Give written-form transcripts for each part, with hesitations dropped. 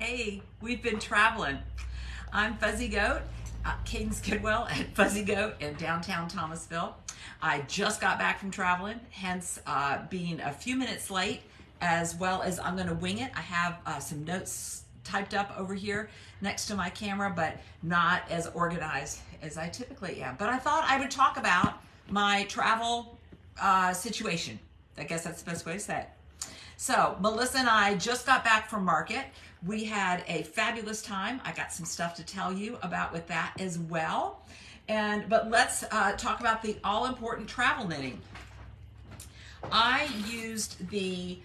Hey, we've been traveling. I'm Fuzzy Goat, Cadence Kidwell at Fuzzy Goat in downtown Thomasville. I just got back from traveling, hence being a few minutes late, as well as I'm going to wing it. I have some notes typed up over here next to my camera, but not as organized as I typically am. But I thought I would talk about my travel situation. I guess that's the best way to say it. So Melissa and I just got back from market. We had a fabulous time. I got some stuff to tell you about with that as well. But let's talk about the all-important travel knitting. I used the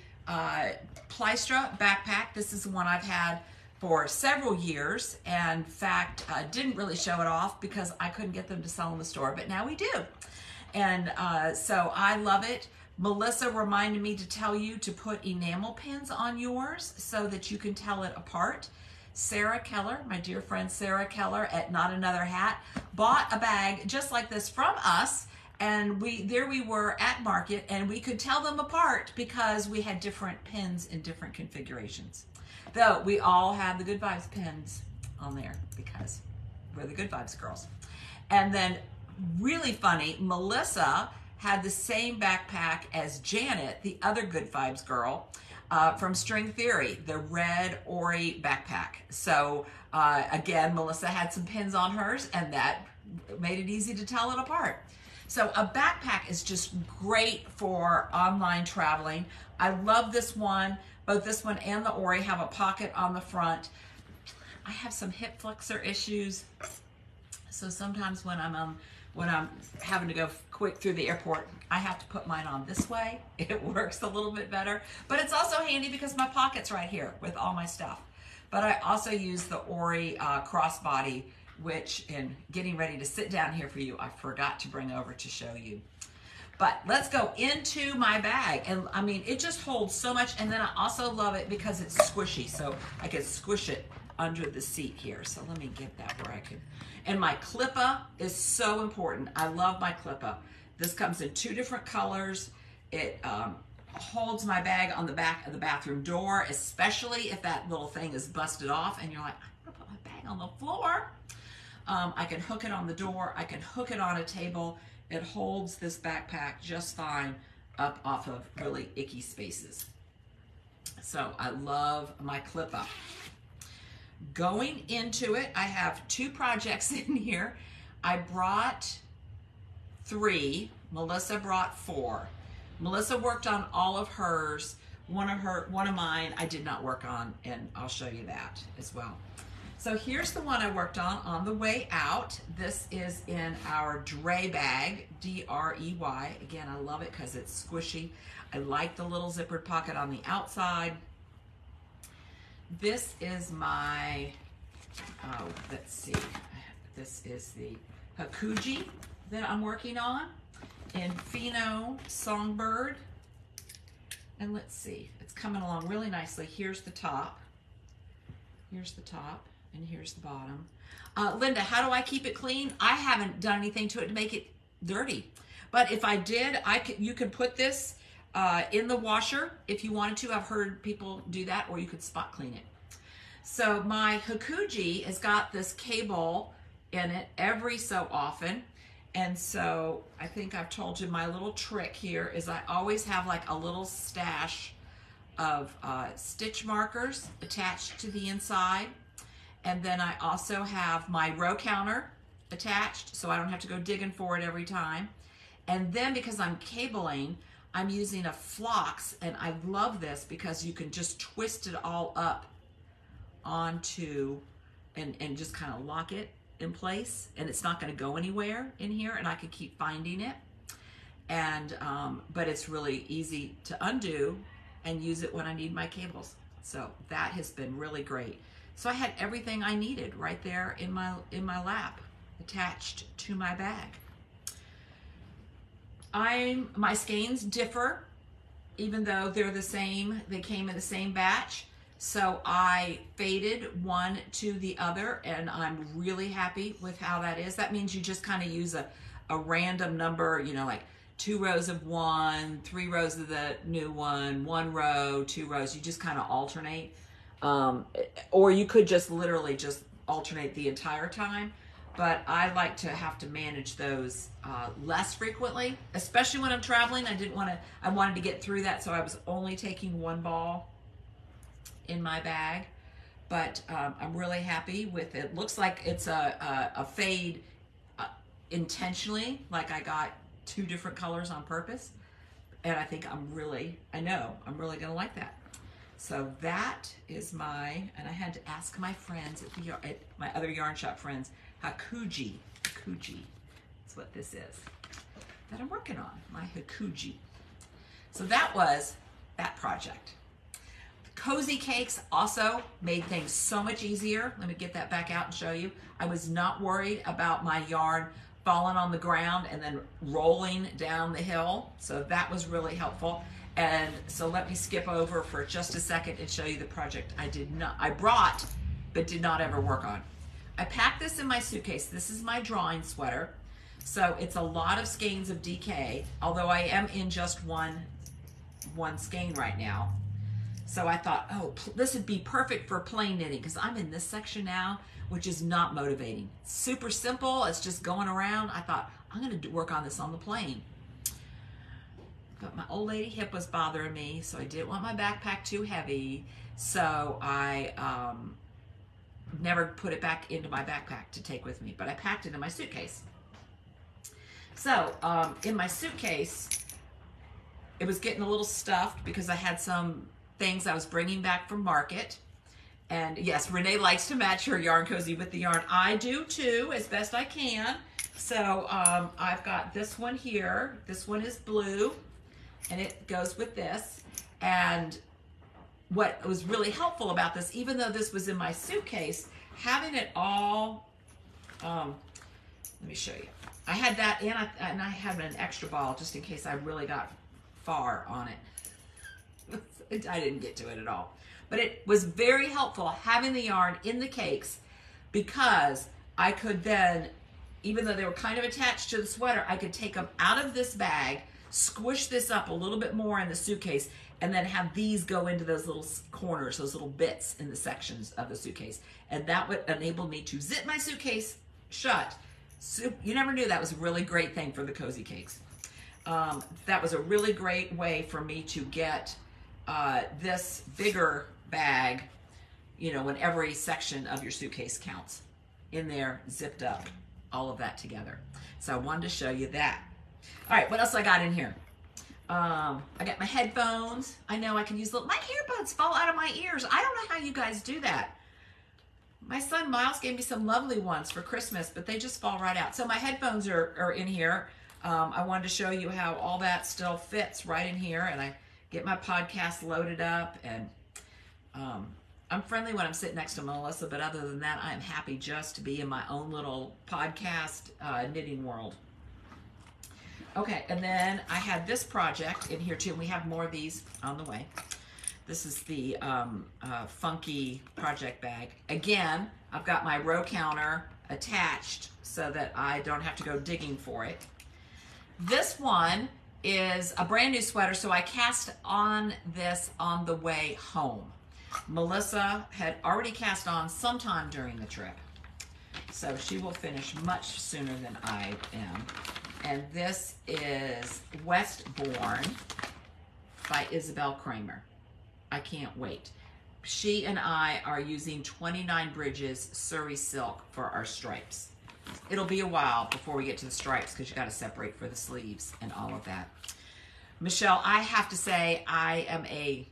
Plystra backpack. This is the one I've had for several years, and in fact, didn't really show it off because I couldn't get them to sell in the store, but now we do. And so I love it. Melissa reminded me to tell you to put enamel pins on yours so that you can tell it apart. Sarah Keller, my dear friend Sarah Keller at Not Another Hat, bought a bag just like this from us, and there we were at market, and we could tell them apart because we had different pins in different configurations. Though we all have the Good Vibes pins on there because we're the Good Vibes girls. And then really funny, Melissa had the same backpack as Janet, the other Good Vibes girl, from String Theory, the red Ori backpack. So again, Melissa had some pins on hers, and that made it easy to tell it apart. So a backpack is just great for online traveling. I love this one. Both this one and the Ori have a pocket on the front. I have some hip flexor issues, so sometimes when I'm having to go quick through the airport, I have to put mine on this way. It works a little bit better, but it's also handy because my pocket's right here with all my stuff. But I also use the Ori crossbody, which in getting ready to sit down here for you, I forgot to bring over to show you. But let's go into my bag. And I mean, it just holds so much. And then I also love it because it's squishy. So I can squish it under the seat here. So let me get that where I can. And my clipper is so important. I love my clipper. This comes in 2 different colors. It holds my bag on the back of the bathroom door, especially if that little thing is busted off and you're like, I'm gonna put my bag on the floor. I can hook it on the door. I can hook it on a table. It holds this backpack just fine up off of really icky spaces. So I love my clipper. Going into it, I have 2 projects in here. I brought 3. Melissa brought 4. Melissa worked on all of hers. One of mine I did not work on, and I'll show you that as well. So here's the one I worked on the way out. This is in our Dre bag, D-R-E-Y. Again, I love it because it's squishy. I like the little zippered pocket on the outside. This is my, let's see. This is the Corgi that I'm working on in Pheno Songbird. And let's see, it's coming along really nicely. Here's the top. Here's the top. And here's the bottom. Linda, how do I keep it clean? I haven't done anything to it to make it dirty. But if I did, you could put this in the washer if you wanted to. I've heard people do that, or you could spot clean it. So my Corgi has got this cable in it every so often. And so I think I've told you my little trick here is I always have like a little stash of stitch markers attached to the inside. And then I also have my row counter attached, so I don't have to go digging for it every time. And then because I'm cabling, I'm using a Phlox, and I love this because you can just twist it all up onto and just kind of lock it in place, and it's not going to go anywhere in here, and I can keep finding it. And but it's really easy to undo and use it when I need my cables. So that has been really great. So I had everything I needed right there in my lap, attached to my bag. My skeins differ, even though they're the same. They came in the same batch. So I faded one to the other, and I'm really happy with how that is. That means you just kind of use a random number, you know, like 2 rows of one, 3 rows of the new one, 1 row, 2 rows. You just kind of alternate. Or you could just literally just alternate the entire time. But I like to have to manage those less frequently, especially when I'm traveling. I wanted to get through that, so I was only taking one ball in my bag. But I'm really happy with it. Looks like it's a fade intentionally, like I got 2 different colors on purpose. And I think I'm really gonna like that. So that is and I had to ask my friends at my other yarn shop friends, Corgi is what this is that I'm working on, my Corgi. So that was that project. Cozy cakes also made things so much easier. Let me get that back out and show you. I was not worried about my yarn falling on the ground and then rolling down the hill. So that was really helpful. And so let me skip over for just a second and show you the project I brought, but did not ever work on. I packed this in my suitcase. This is my drawing sweater. So it's a lot of skeins of DK, although I am in just one skein right now. So I thought, oh, this would be perfect for plain knitting because I'm in this section now, which is not motivating. It's super simple. It's just going around. I thought, I'm going to work on this on the plain. But my old lady hip was bothering me, so I didn't want my backpack too heavy. So I never put it back into my backpack to take with me, but I packed it in my suitcase. So in my suitcase, it was getting a little stuffed because I had some things I was bringing back from market. And yes, Renee likes to match her yarn cozy with the yarn. I do too, as best I can. So I've got this one here. This one is blue, and it goes with this. And what was really helpful about this, even though this was in my suitcase, having it all, let me show you. I had that, and I had an extra ball just in case I really got far on it. I didn't get to it at all. But it was very helpful having the yarn in the cakes because I could then, even though they were kind of attached to the sweater, I could take them out of this bag, squish this up a little bit more in the suitcase, and then have these go into those little corners, those little bits in the sections of the suitcase. And that would enable me to zip my suitcase shut. So you never knew that was a really great thing for the cozy cakes. That was a really great way for me to get this bigger bag, you know, when every section of your suitcase counts. In there, zipped up, all of that together. So I wanted to show you that. All right, what else I got in here? I got my headphones. I know I can use my earbuds fall out of my ears. I don't know how you guys do that. My son Miles gave me some lovely ones for Christmas, but they just fall right out. So my headphones are in here. I wanted to show you how all that still fits right in here, and I get my podcast loaded up, and I'm friendly when I'm sitting next to Melissa, but other than that, I'm happy just to be in my own little podcast knitting world. Okay, and then I had this project in here too, and we have more of these on the way. This is the funky project bag. Again, I've got my row counter attached so that I don't have to go digging for it. This one is a brand new sweater, so I cast on this on the way home. Melissa had already cast on sometime during the trip, so she will finish much sooner than I am. And this is Westbourne by Isabel Kramer. I can't wait. She and I are using 29 Bridges Surrey Silk for our stripes. It'll be a while before we get to the stripes because you got to separate for the sleeves and all of that. Michelle, I have to say I am a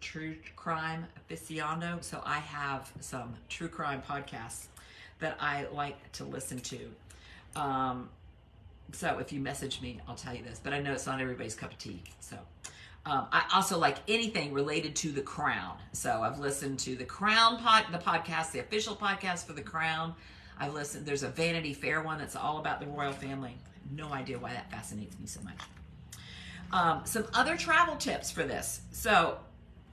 true crime aficionado, so I have some true crime podcasts that I like to listen to. So if you message me, I'll tell you this, but I know it's not everybody's cup of tea. So I also like anything related to the Crown. So I've listened to the Crown the podcast, the official podcast for the Crown. I've listened, there's a Vanity Fair one that's all about the royal family. I have no idea why that fascinates me so much. Some other travel tips for this. So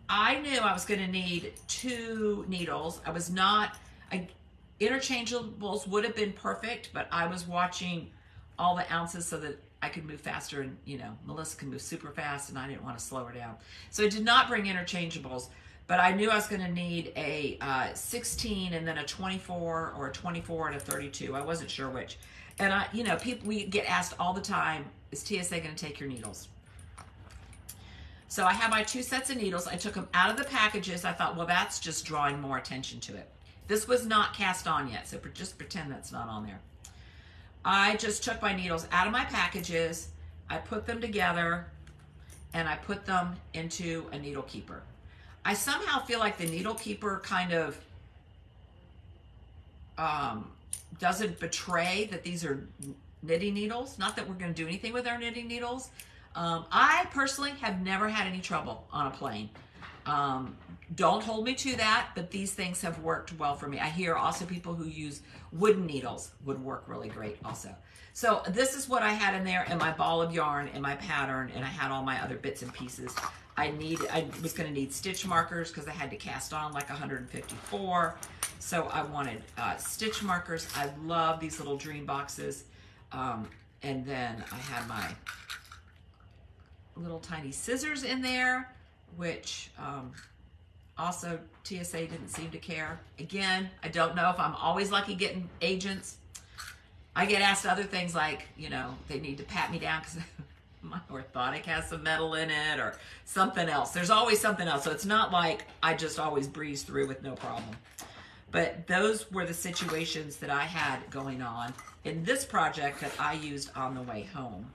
I knew I was going to need 2 needles. I was not, interchangeables would have been perfect, but I was watching all the ounces so that I could move faster, and you know, Melissa can move super fast and I didn't want to slow her down. So I did not bring interchangeables, but I knew I was going to need a 16 and then a 24, or a 24 and a 32. I wasn't sure which. And you know, we get asked all the time, is TSA going to take your needles? So I have my 2 sets of needles. I took them out of the packages. I thought, well, that's just drawing more attention to it. This was not cast on yet, so just pretend that's not on there. I just took my needles out of my packages, I put them together, and I put them into a needle keeper. I somehow feel like the needle keeper kind of doesn't betray that these are knitting needles. Not that we're going to do anything with our knitting needles. I personally have never had any trouble on a plane. Don't hold me to that, but these things have worked well for me. I hear also people who use wooden needles would work really great also. So this is what I had in there, and my ball of yarn and my pattern, and I had all my other bits and pieces. I was going to need stitch markers because I had to cast on like 154. So I wanted stitch markers. I love these little dream boxes. And then I had my little tiny scissors in there, which also TSA didn't seem to care. Again, I don't know if I'm always lucky getting agents. I get asked other things like, you know, they need to pat me down because my orthotic has some metal in it or something else. There's always something else. So it's not like I just always breeze through with no problem. But those were the situations that I had going on in this project that I used on the way home.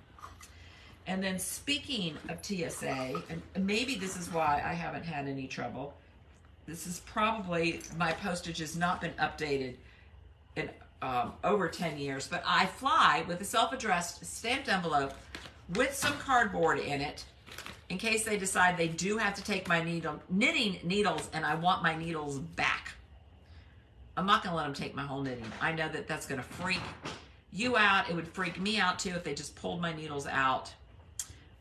And then speaking of TSA, and maybe this is why I haven't had any trouble. This is probably, my postage has not been updated in over 10 years, but I fly with a self-addressed stamped envelope with some cardboard in it in case they decide they do have to take my knitting needles and I want my needles back. I'm not gonna let them take my whole knitting. I know that that's gonna freak you out. It would freak me out too if they just pulled my needles out.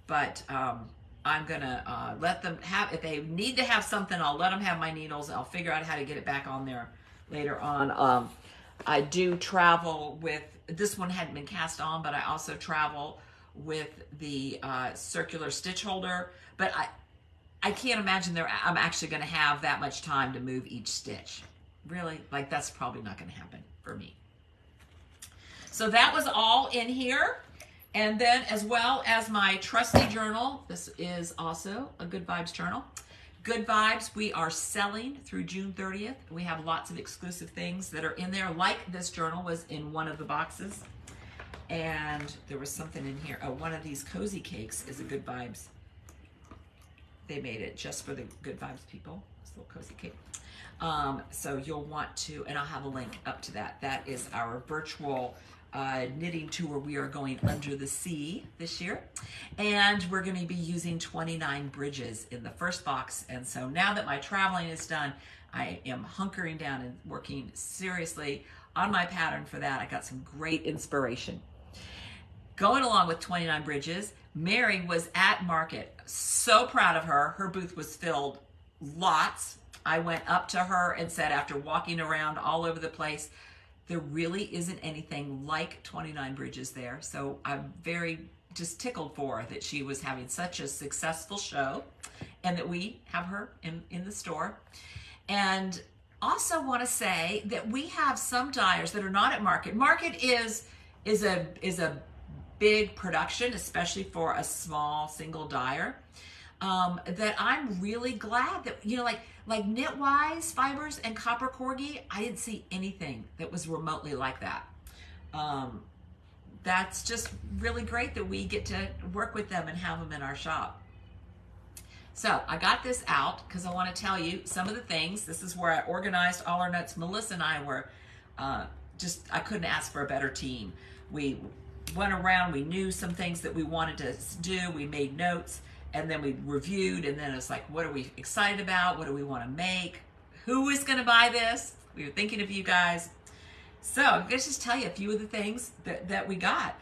But I'm gonna let them have, if they need to have something, I'll let them have my needles. I'll figure out how to get it back on there later on. I do travel with, this one hadn't been cast on, but I also travel with the circular stitch holder. But I can't imagine I'm actually gonna have that much time to move each stitch. Really, like that's probably not gonna happen for me. So that was all in here. And then as well as my trusty journal, this is also a Good Vibes journal. Good Vibes, we are selling through June 30th. We have lots of exclusive things that are in there, like this journal was in one of the boxes. And there was something in here. Oh, one of these cozy cakes is a Good Vibes. They made it just for the Good Vibes people, this little cozy cake. So you'll want to, and I'll have a link up to that. That is our virtual knitting tour. We are going under the sea this year, and we're going to be using 29 bridges in the first box. And so now that my traveling is done, I am hunkering down and working seriously on my pattern for that. I got some great inspiration. Going along with 29 bridges, Mary was at market. So proud of her. Her booth was filled lots. I went up to her and said, after walking around all over the place, there really isn't anything like 29 bridges there. So I'm very just tickled for her that she was having such a successful show and that we have her in the store. And also want to say that we have some dyers that are not at market. Market is a big production, especially for a small single dyer. That I'm really glad that, you know, like KnitWise Fibers and Copper Corgi, I didn't see anything that was remotely like that. That's just really great that we get to work with them and have them in our shop. So I got this out because I want to tell you some of the things. This is where I organized all our notes. Melissa and I were I couldn't ask for a better team. We went around, we knew some things that we wanted to do, we made notes, and then we reviewed, and then it's like, what are we excited about? What do we want to make? Who is going to buy this? We were thinking of you guys. So let's just tell you a few of the things that we got.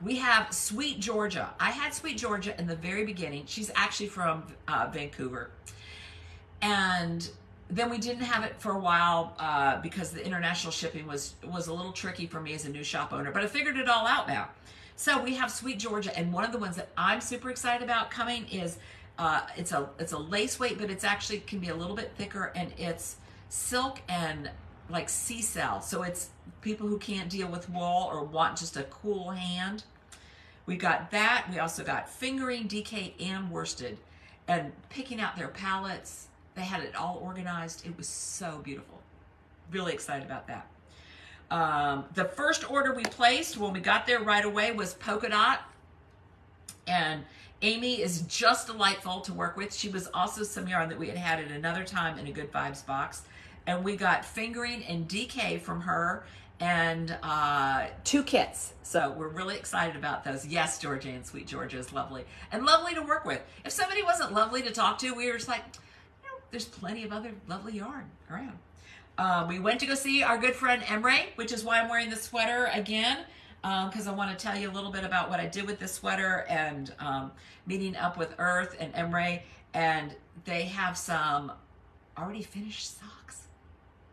We have Sweet Georgia. I had Sweet Georgia in the very beginning. She's actually from Vancouver. And then we didn't have it for a while because the international shipping was a little tricky for me as a new shop owner, but I figured it all out now. So we have Sweet Georgia, and one of the ones that I'm super excited about coming is It's a lace weight, but it's actually can be a little bit thicker, and it's silk and like seasell. So it's people who can't deal with wool or want just a cool hand. We got that. We also got fingering, DK, and worsted, and picking out their palettes. They had it all organized. It was so beautiful. Really excited about that. The first order we placed when we got there right away was polka dot, and Amy is just delightful to work with. She was also some yarn that we had had at another time in a Good Vibes box, and we got fingering and DK from her, and 2 kits. So we're really excited about those. Yes, Georgia and Sweet Georgia is lovely, and lovely to work with. If somebody wasn't lovely to talk to, we were just like, you know, there's plenty of other lovely yarn around. We went to go see our good friend Emre, which is why I'm wearing the sweater again, because I want to tell you a little bit about what I did with this sweater, and meeting up with Earth and Emre, and they have some already finished socks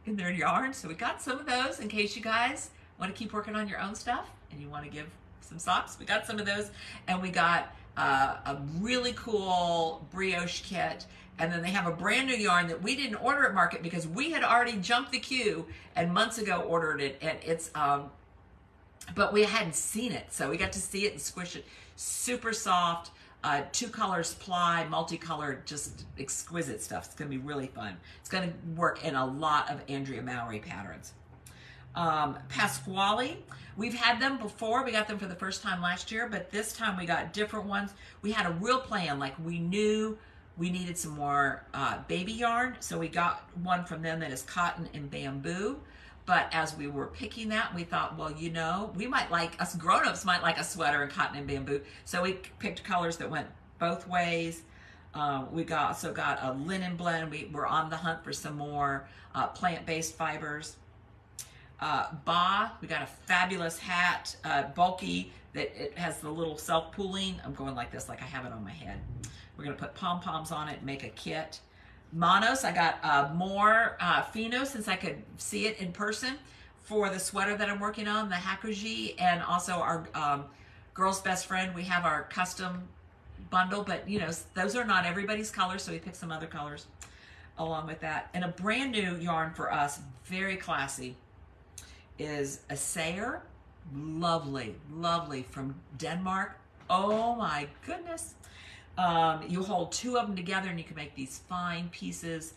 in their yarn. So we got some of those in case you guys want to keep working on your own stuff and you want to give some socks. We got some of those, and we got a really cool brioche kit. And then they have a brand new yarn that we didn't order at Market because we had already jumped the queue and months ago ordered it. And it's, but we hadn't seen it. So we got to see it and squish it. Super soft, 2 colors ply, multicolored, just exquisite stuff. It's gonna be really fun. It's gonna work in a lot of Andrea Mowry patterns. Pasquale, we've had them before. We got them for the first time last year, but this time we got different ones. We had a real plan, like we knew we needed some more baby yarn, so we got one from them that is cotton and bamboo. But as we were picking that, we thought, well, you know, we might like, us grown-ups might like a sweater in cotton and bamboo. So we picked colors that went both ways. We also got a linen blend. We were on the hunt for some more plant-based fibers. We got a fabulous hat, bulky, that it has the little self-pooling. I'm going like this, like I have it on my head. We're gonna put pom-poms on it and make a kit. Monos, I got more Fino since I could see it in person for the sweater that I'm working on, the Hakuji, and also our Girl's Best Friend. We have our custom bundle, but you know, those are not everybody's colors, so we picked some other colors along with that. And a brand new yarn for us, very classy, is a Sayer. Lovely, lovely, from Denmark. Oh my goodness. You hold 2 of them together and you can make these fine pieces.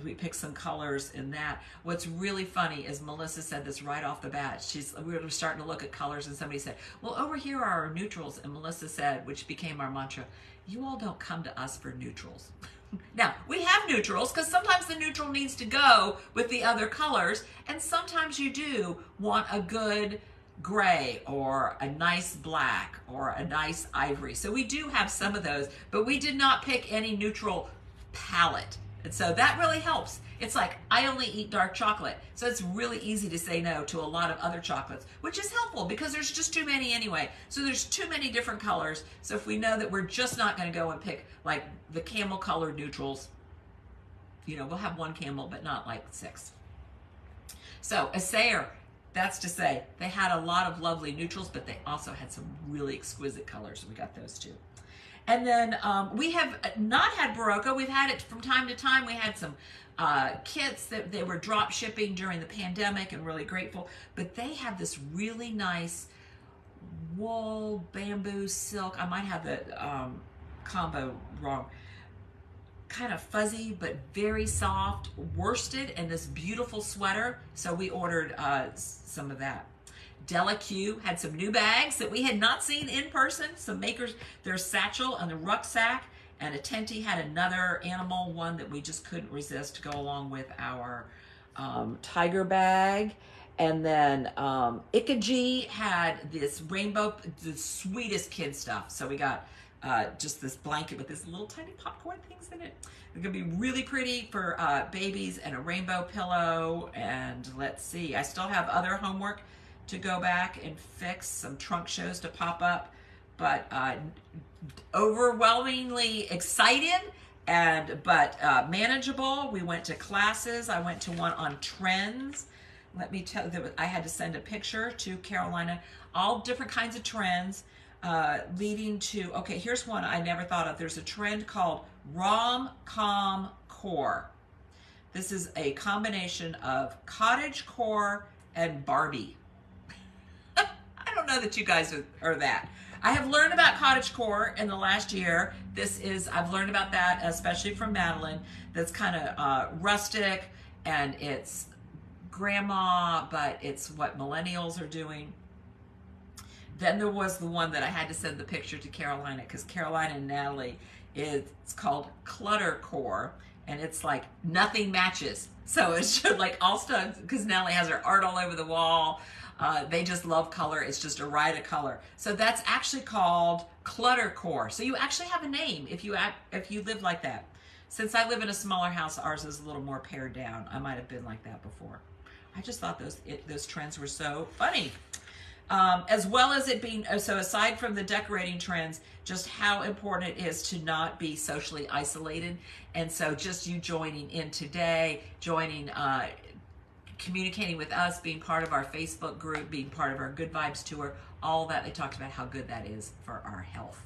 We picked some colors in that. What's really funny is Melissa said this right off the bat. We were starting to look at colors and somebody said, well, over here are our neutrals. And Melissa said, which became our mantra, you all don't come to us for neutrals. Now, we have neutrals because sometimes the neutral needs to go with the other colors, and sometimes you do want a good gray or a nice black or a nice ivory. So we do have some of those, but we did not pick any neutral palette. And so that really helps. It's like, I only eat dark chocolate. So it's really easy to say no to a lot of other chocolates, which is helpful because there's just too many anyway. So there's too many different colors. So if we know that we're just not gonna go and pick like the camel colored neutrals, you know, we'll have 1 camel, but not like 6. So a Sayer, that's to say, they had a lot of lovely neutrals, but they also had some really exquisite colors. We got those too. And then we have not had Barocco. We've had it from time to time. We had some kits that they were drop shipping during the pandemic, and really grateful. But they have this really nice wool, bamboo, silk. I might have the combo wrong. Kind of fuzzy, but very soft, worsted, and this beautiful sweater. So we ordered some of that. Della Q had some new bags that we had not seen in person. Some makers, their satchel and the rucksack, and Atenti had another animal one that we just couldn't resist to go along with our tiger bag. And then Ikaji had this rainbow, the sweetest kid stuff. So we got just this blanket with this little tiny popcorn things in it. They're gonna be really pretty for babies, and a rainbow pillow. And let's see, I still have other homework to go back and fix, some trunk shows to pop up, but overwhelmingly excited but manageable. We went to classes. I went to one on trends. Let me tell you, I had to send a picture to Carolina, all different kinds of trends. leading to, okay, here's one I never thought of. There's a trend called rom-com core. This is a combination of cottage core and Barbie. I don't know that you guys are that. I have learned about cottage core in the last year. I've learned about that, especially from Madeline. That's kind of rustic, and it's grandma, but it's what millennials are doing. Then there was the one that I had to send the picture to Carolina, because Carolina and Natalie, it's called clutter core, and it's like nothing matches. So it's just like all stuff, because Natalie has her art all over the wall. They just love color. It's just a riot of color. So that's actually called clutter core. So you actually have a name if you live like that. Since I live in a smaller house, ours is a little more pared down. I might have been like that before. I just thought those trends were so funny. As well as it being, so aside from the decorating trends, just how important it is to not be socially isolated. And so just you joining in today, communicating with us, being part of our Facebook group, being part of our Good Vibes tour, all that, they talked about how good that is for our health.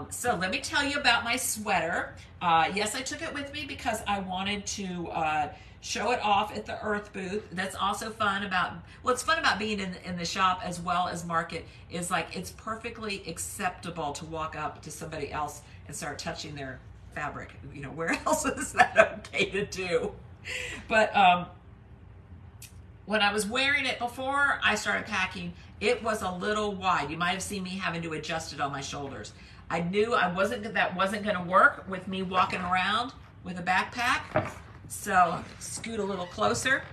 So let me tell you about my sweater. Yes, I took it with me because I wanted to show it off at the Earth booth. That's also fun about, what's fun about being in the shop as well as market is like it's perfectly acceptable to walk up to somebody else and start touching their fabric. You know, where else is that okay to do? But when I was wearing it before I started packing, it was a little wide. You might have seen me having to adjust it on my shoulders. I knew that wasn't going to work with me walking around with a backpack. So scoot a little closer,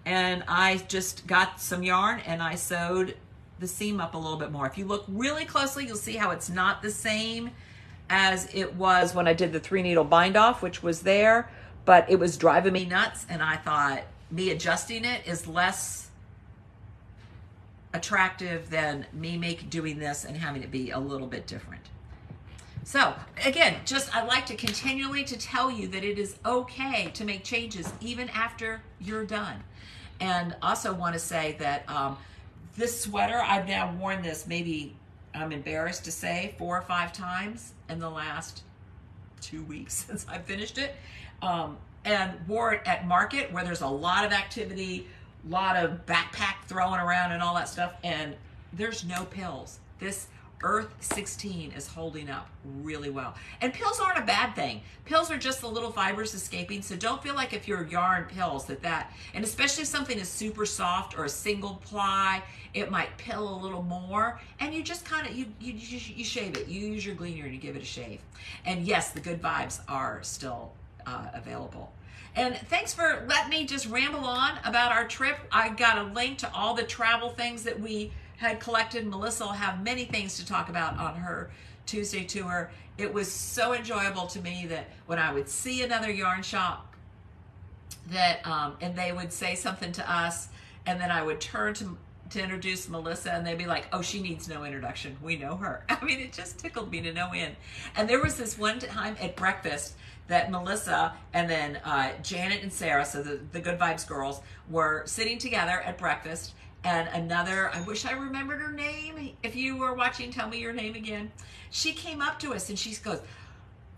and I just got some yarn and I sewed the seam up a little bit more. If you look really closely, you'll see how it's not the same as it was when I did the 3-needle bind off, which was there, but it was driving me nuts, and I thought me adjusting it is less attractive than me doing this and having it be a little bit different. So again, I like to continually to tell you that it is okay to make changes even after you're done. And also want to say that this sweater, I've now worn this maybe, I'm embarrassed to say, 4 or 5 times in the last 2 weeks since I finished it. And wore it at market where there's a lot of activity, a lot of backpack throwing around and all that stuff, and there's no pills. This Earth 16 is holding up really well. And pills aren't a bad thing. Pills are just the little fibers escaping, so don't feel like if you're yarn pills and especially if something is super soft or a single ply, it might pill a little more, and you just kind of, you shave it. You use your gleaner and you give it a shave. And yes, the Good Vibes are still available. And thanks for letting me just ramble on about our trip. I got a link to all the travel things that we had collected. Melissa will have many things to talk about on her Tuesday tour. It was so enjoyable to me that when I would see another yarn shop that and they would say something to us, and then I would turn to introduce Melissa, and they'd be like, oh, she needs no introduction. We know her. I mean, it just tickled me to no end. And there was this one time at breakfast that Melissa and then Janet and Sarah, so the Good Vibes girls, were sitting together at breakfast, and another, I wish I remembered her name. If you were watching, tell me your name again. She came up to us and she goes,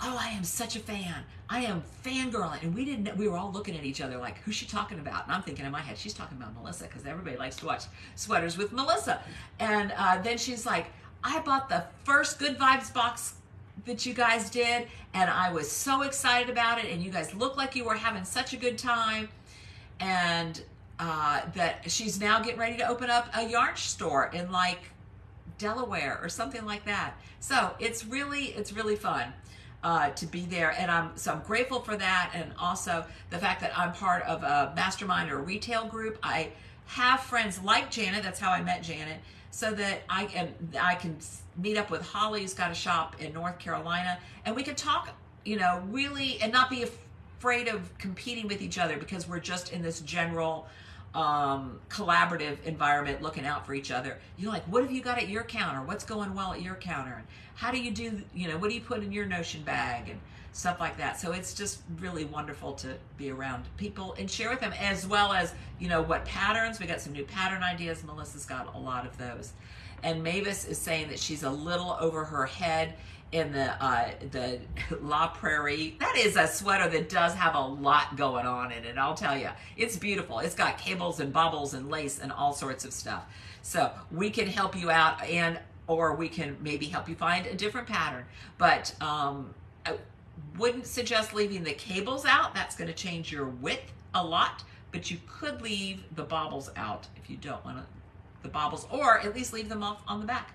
oh, I am such a fan. I am fangirling. And we were all looking at each other like, who's she talking about? And I'm thinking in my head, she's talking about Melissa, because everybody likes to watch Sweaters with Melissa. And then she's like, I bought the first Good Vibes box that you guys did, and I was so excited about it, and you guys looked like you were having such a good time, and that she's now getting ready to open up a yarn store in like Delaware or something like that. So it's really fun to be there, and I'm grateful for that, and also the fact that I'm part of a mastermind or a retail group. I have friends like Janet. That's how I met Janet, so that I can meet up with Holly, who's got a shop in North Carolina, and we could talk, really, and not be afraid of competing with each other, because we're just in this general collaborative environment, looking out for each other. Like, what have you got at your counter? What's going well at your counter? And how do you do, what do you put in your notion bag? And stuff like that. So it's just really wonderful to be around people and share with them, as well as, you know, what patterns. We got some new pattern ideas. Melissa's got a lot of those. And Mavis is saying that she's a little over her head in the La Prairie. That is a sweater that does have a lot going on in it, I'll tell you. It's beautiful. It's got cables and bubbles and lace and all sorts of stuff. So we can help you out, or we can maybe help you find a different pattern. But I wouldn't suggest leaving the cables out. That's going to change your width a lot, but you could leave the bobbles out if you don't want the bobbles, or at least leave them off on the back.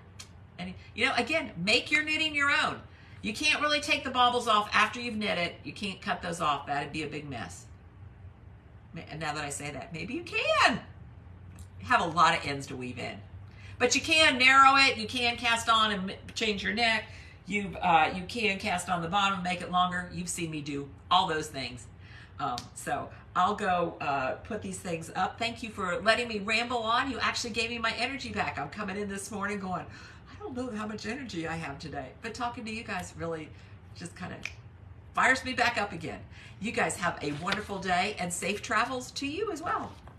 And, you know, again, make your knitting your own. You can't really take the bobbles off after you've knit it. You can't cut those off. That'd be a big mess. And now that I say that, maybe you can. Have a lot of ends to weave in. But you can narrow it. You can cast on and change your neck. You can cast on the bottom and make it longer. You've seen me do all those things. So I'll go put these things up. Thank you for letting me ramble on. You actually gave me my energy back. I'm coming in this morning going, I don't know how much energy I have today. But talking to you guys really just kind of fires me back up again. You guys have a wonderful day and safe travels to you as well.